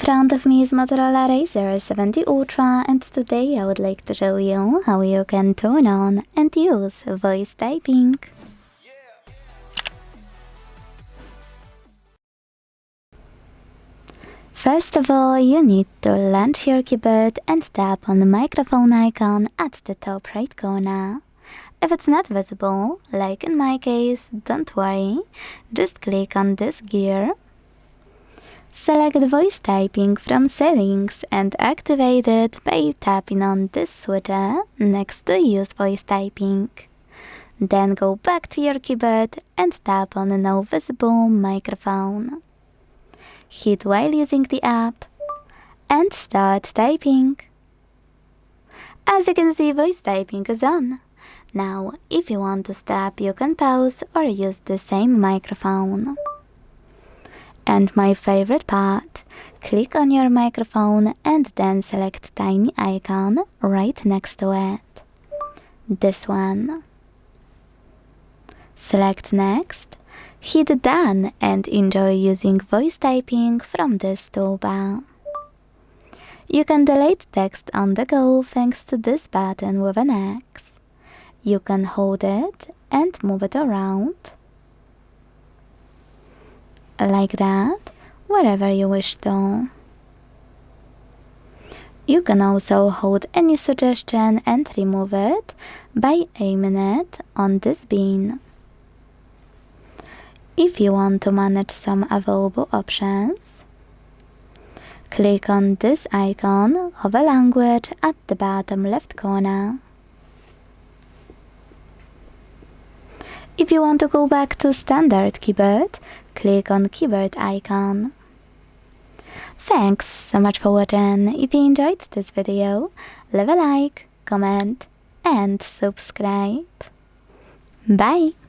front of me is Motorola Razr 70 Ultra, and today I would like to show you how you can turn on and use voice typing. First of all, you need to launch your keyboard and tap on the microphone icon at the top right corner. If it's not visible, like in my case, don't worry, just click on this gear. Select voice typing from settings and activate it by tapping on this switcher next to use voice typing. Then go back to your keyboard and tap on the now visible microphone. Hit while using the app and start typing. As you can see, voice typing is on. Now, if you want to stop, you can pause or use the same microphone. And my favorite part, click on your microphone and then select tiny icon right next to it. This one. Select next, hit done and enjoy using voice typing from this toolbar. You can delete text on the go thanks to this button with an X. You can hold it and move it around. Like that, wherever you wish to. You can also hold any suggestion and remove it by aiming it on this bin. If you want to manage some available options, click on this icon of a language at the bottom left corner. If you want to go back to standard keyboard, click on keyboard icon. Thanks so much for watching. If you enjoyed this video, leave a like, comment and subscribe. Bye!